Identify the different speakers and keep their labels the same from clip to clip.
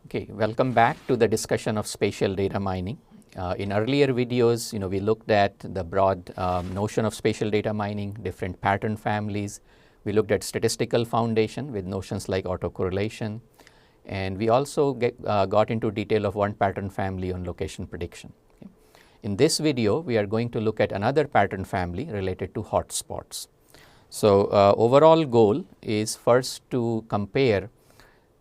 Speaker 1: Okay, welcome back to the discussion of spatial data mining. In earlier videos, we looked at the broad notion of spatial data mining, different pattern families. We looked at statistical foundation with notions like autocorrelation, and we also got into detail of one pattern family on location prediction. Okay. In this video, we are going to look at another pattern family related to hotspots. So, overall goal is first to compare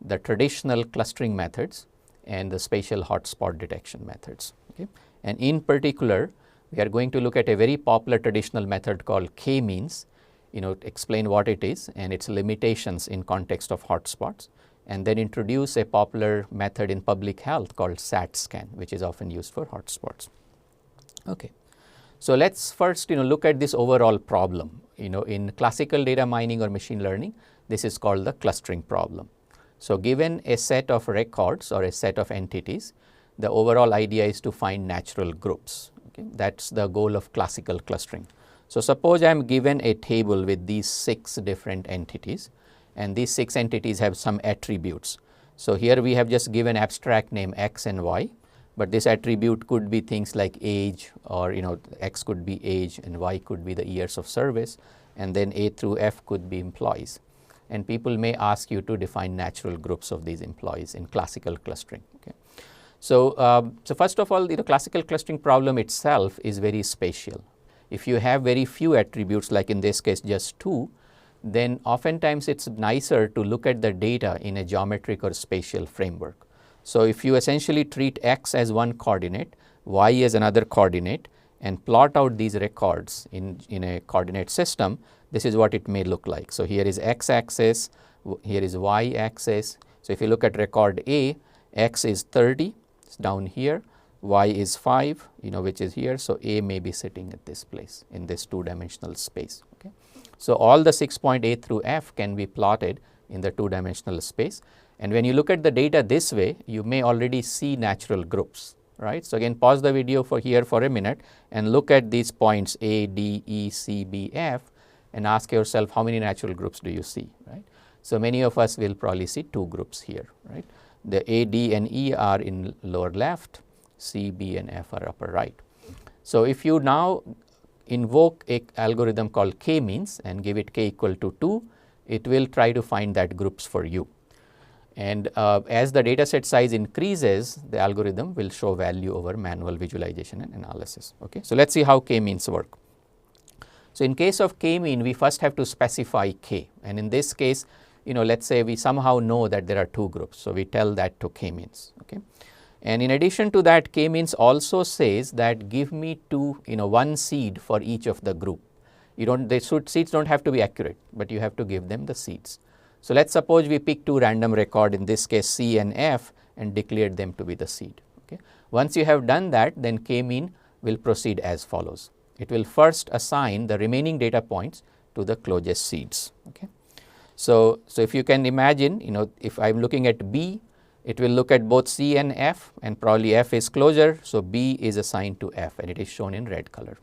Speaker 1: the traditional clustering methods and the spatial hotspot detection methods. Okay. And in particular, we are going to look at a very popular traditional method called k-means, explain what it is and its limitations in context of hotspots, and then introduce a popular method in public health called SAT-scan, which is often used for hotspots. Okay. So, let us first look at this overall problem. In classical data mining or machine learning, this is called the clustering problem. So, given a set of records or a set of entities, the overall idea is to find natural groups. Okay. That is the goal of classical clustering. So, suppose I am given a table with these 6 different entities, and these 6 entities have some attributes. So, here we have just given abstract name x and y, but this attribute could be things like age, or x could be age and y could be the years of service, and then A through F could be employees. And people may ask you to define natural groups of these employees in classical clustering. Okay. So, first of all, the classical clustering problem itself is very spatial. If you have very few attributes, like in this case just 2, then oftentimes it's nicer to look at the data in a geometric or spatial framework. So, if you essentially treat x as one coordinate, y as another coordinate, and plot out these records in a coordinate system, this is what it may look like. So, here is x-axis, here is y-axis. So, if you look at record A, x is 30, it's down here, y is 5, which is here. So, A may be sitting at this place in this 2-dimensional space. Okay. So, all the 6 point A through F can be plotted in the 2-dimensional space. And when you look at the data this way, you may already see natural groups. Right. So, again pause the video for a minute and look at these points A, D, E, C, B, F, and ask yourself how many natural groups do you see, right. So, many of us will probably see 2 groups here, right. The A, D and E are in lower left, C, B and F are upper right. So, if you now invoke an algorithm called k-means and give it k equal to 2, it will try to find that groups for you. And as the data set size increases, the algorithm will show value over manual visualization and analysis. Okay. So, let us see how k-means work. So, in case of k-mean, we first have to specify k, and in this case, let us say we somehow know that there are 2 groups. So, we tell that to k-means. Okay. And in addition to that, k-means also says that give me 1 seed for each of the group. The seeds do not have to be accurate, but you have to give them the seeds. So, let us suppose we pick 2 random record, in this case C and F, and declared them to be the seed. Okay. Once you have done that, then k-mean will proceed as follows. It will first assign the remaining data points to the closest seeds. Okay. So, if you can imagine, if I am looking at B, it will look at both C and F, and probably F is closer. So, B is assigned to F, and it is shown in red color.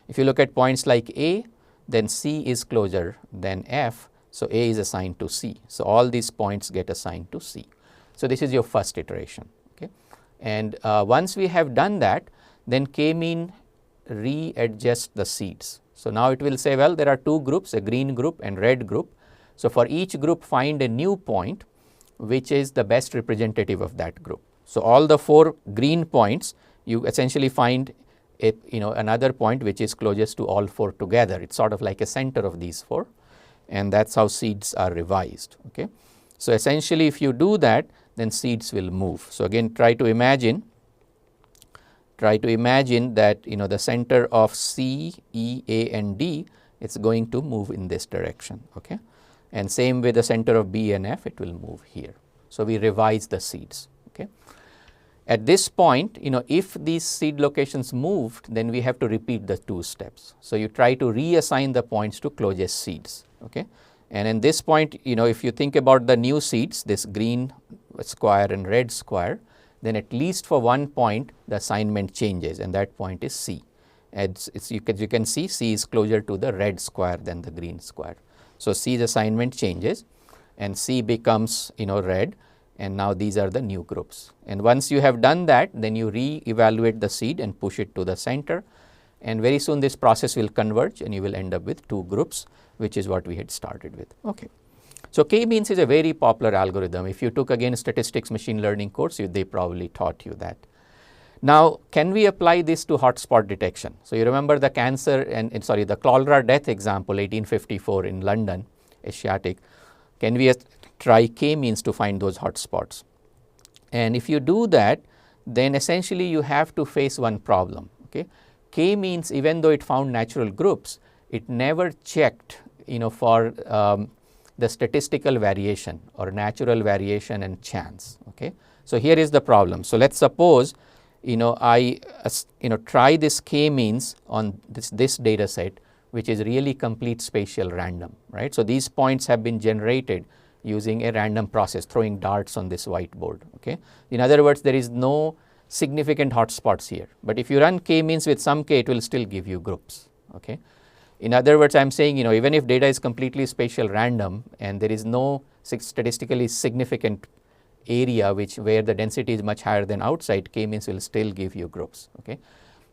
Speaker 1: If you look at points like A, then C is closer than F. So, A is assigned to C. So, all these points get assigned to C. So, this is your first iteration. Okay. And once we have done that, then k-mean readjusts the seeds. So, now it will say, well, there are 2 groups, a green group and red group. So, for each group find a new point which is the best representative of that group. So, all the 4 green points, you essentially find another point which is closest to all 4 together. It is sort of like a center of these 4. And that is how seeds are revised. Okay. So, essentially if you do that, then seeds will move. So, again try to imagine that the center of C, E, A and D, it is going to move in this direction. Okay. And same with the center of B and F, it will move here. So, we revise the seeds. Okay. At this point, if these seed locations moved, then we have to repeat the 2 steps. So, you try to reassign the points to closest seeds. Okay. And in this point, if you think about the new seeds, this green square and red square, then at least for one point the assignment changes, and that point is C. As you can see, C is closer to the red square than the green square. So, C's assignment changes and C becomes red, and now these are the new groups. And once you have done that, then you re-evaluate the seed and push it to the center, and very soon this process will converge and you will end up with 2 groups, which is what we had started with. Okay. So k-means is a very popular algorithm. If you took again statistics machine learning course, they probably taught you that. Now, can we apply this to hotspot detection? So you remember the the cholera death example, 1854 in London, Asiatic. Can we try k-means to find those hotspots? And if you do that, then essentially you have to face one problem. Okay, k-means, even though it found natural groups, it never checked, for the statistical variation or natural variation and chance. Okay, so here is the problem. So let's suppose, I try this k-means on this data set, which is really complete spatial random, right? So these points have been generated using a random process, throwing darts on this whiteboard. Okay, in other words, there is no significant hotspots here. But if you run k-means with some k, it will still give you groups. Okay, in other words, I am saying, even if data is completely spatial random and there is no statistically significant area where the density is much higher than outside, k-means will still give you groups. Okay,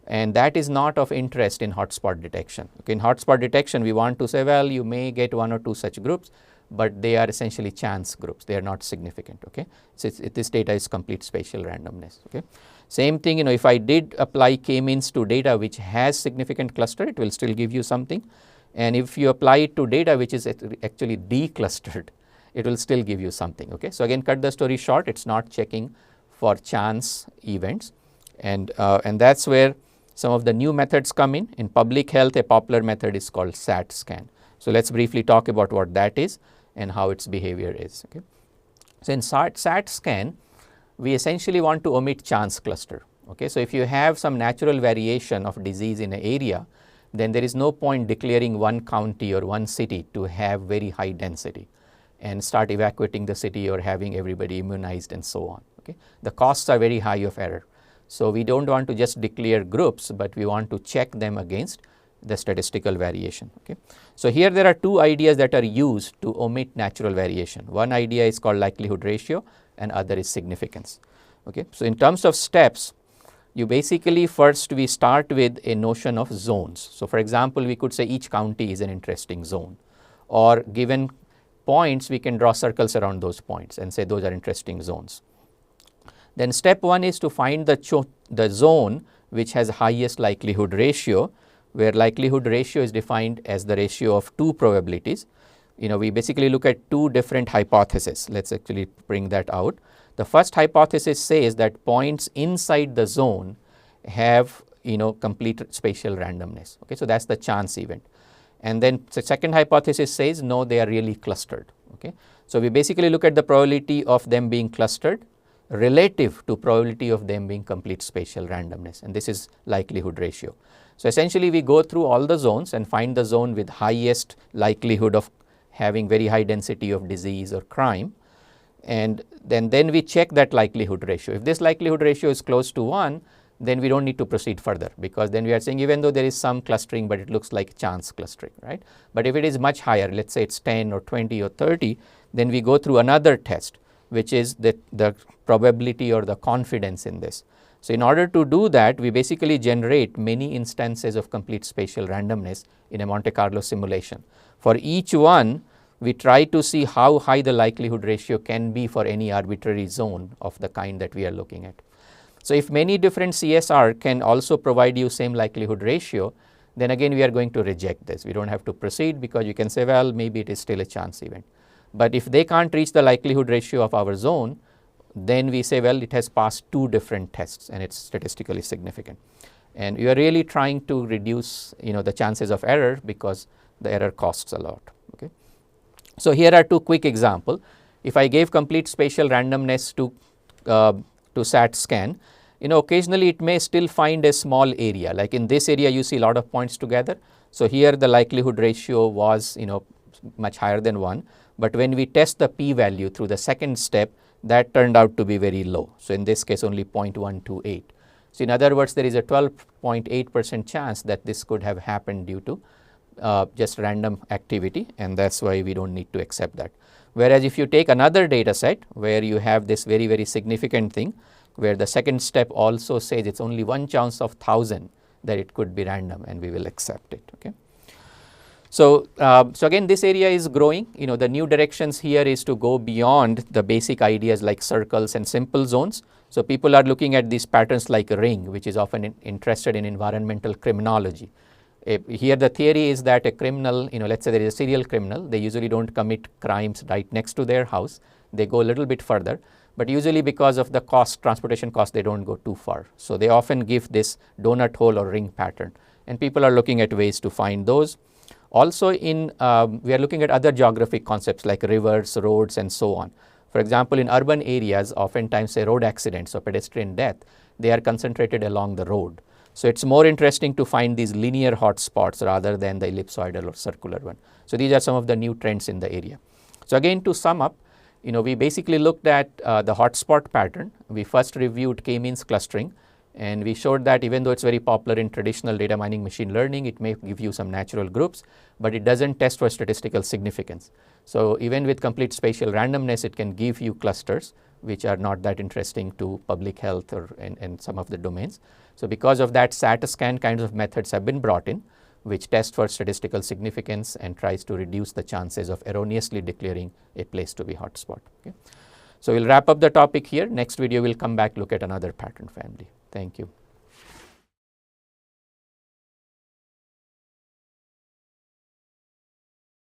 Speaker 1: and that is not of interest in hotspot detection. Okay, in hotspot detection, we want to say, well, you may get 1 or 2 such groups, but they are essentially chance groups. They are not significant. Okay, so this data is complete spatial randomness. Okay, same thing. If I did apply k-means to data which has significant cluster, it will still give you something, and if you apply it to data which is actually declustered, it will still give you something. Okay, so again, cut the story short, it's not checking for chance events, and that's where some of the new methods come in. In public health, a popular method is called SAT scan. So let's briefly talk about what that is and how its behavior is. Okay, so in SAT scan, we essentially want to omit chance cluster. Okay, so if you have some natural variation of disease in an area, then there is no point declaring one county or one city to have very high density and start evacuating the city or having everybody immunized and so on. Okay, the costs are very high of error. So we don't want to just declare groups, but we want to check them against the statistical variation. Okay, so here there are 2 ideas that are used to omit natural variation. One idea is called likelihood ratio, and other is significance. Okay, so in terms of steps, you basically first we start with a notion of zones. So for example, we could say each county is an interesting zone, or given points we can draw circles around those points and say those are interesting zones. Then step 1 is to find the zone which has highest likelihood ratio, where likelihood ratio is defined as the ratio of 2 probabilities. We basically look at 2 different hypotheses. Let's actually bring that out. The first hypothesis says that points inside the zone have complete spatial randomness. Okay, so that's the chance event. And then the second hypothesis says no, they are really clustered. Okay, so we basically look at the probability of them being clustered relative to probability of them being complete spatial randomness, and this is likelihood ratio. So essentially we go through all the zones and find the zone with highest likelihood of having very high density of disease or crime, and then we check that likelihood ratio. If this likelihood ratio is close to 1, then we don't need to proceed further, because then we are saying even though there is some clustering, but it looks like chance clustering, right? But if it is much higher, let's say it's 10 or 20 or 30, then we go through another test, which is the probability or the confidence in this. So in order to do that, we basically generate many instances of complete spatial randomness in a Monte Carlo simulation. For each one, we try to see how high the likelihood ratio can be for any arbitrary zone of the kind that we are looking at. So if many different CSR can also provide you same likelihood ratio, then again we are going to reject this. We don't have to proceed, because you can say, well, maybe it is still a chance event. But if they can't reach the likelihood ratio of our zone, then we say, well, it has passed 2 different tests and it's statistically significant. And you are really trying to reduce the chances of error, because the error costs a lot. Okay, so here are 2 quick examples. If I gave complete spatial randomness to SAT scan, occasionally it may still find a small area. Like in this area, you see a lot of points together. So here the likelihood ratio was much higher than 1. But when we test the p-value through the second step, that turned out to be very low. So in this case, only 0.128. So in other words, there is a 12.8% chance that this could have happened due to just random activity, and that's why we don't need to accept that. Whereas if you take another data set where you have this very, very significant thing, where the second step also says it's only 1 chance of 1,000 that it could be random, and we will accept it. Okay. So again, this area is growing. The new directions here is to go beyond the basic ideas like circles and simple zones. So people are looking at these patterns like a ring, which is often interested in environmental criminology. Here the theory is that a criminal, let's say there is a serial criminal, they usually don't commit crimes right next to their house. They go a little bit further, but usually because of the transportation cost, they don't go too far. So they often give this donut hole or ring pattern, and people are looking at ways to find those. Also we are looking at other geographic concepts like rivers, roads, and so on. For example, in urban areas, oftentimes say road accidents or pedestrian death, they are concentrated along the road. So it's more interesting to find these linear hotspots rather than the ellipsoidal or circular one. So these are some of the new trends in the area. So again, to sum up, we basically looked at the hotspot pattern. We first reviewed k-means clustering, and we showed that even though it's very popular in traditional data mining machine learning, it may give you some natural groups, but it doesn't test for statistical significance. So even with complete spatial randomness, it can give you clusters which are not that interesting to public health or in some of the domains. So because of that, SAT-scan kinds of methods have been brought in, which test for statistical significance and tries to reduce the chances of erroneously declaring a place to be hotspot. Okay. So we'll wrap up the topic here. Next video we'll come back, look at another pattern family. Thank you.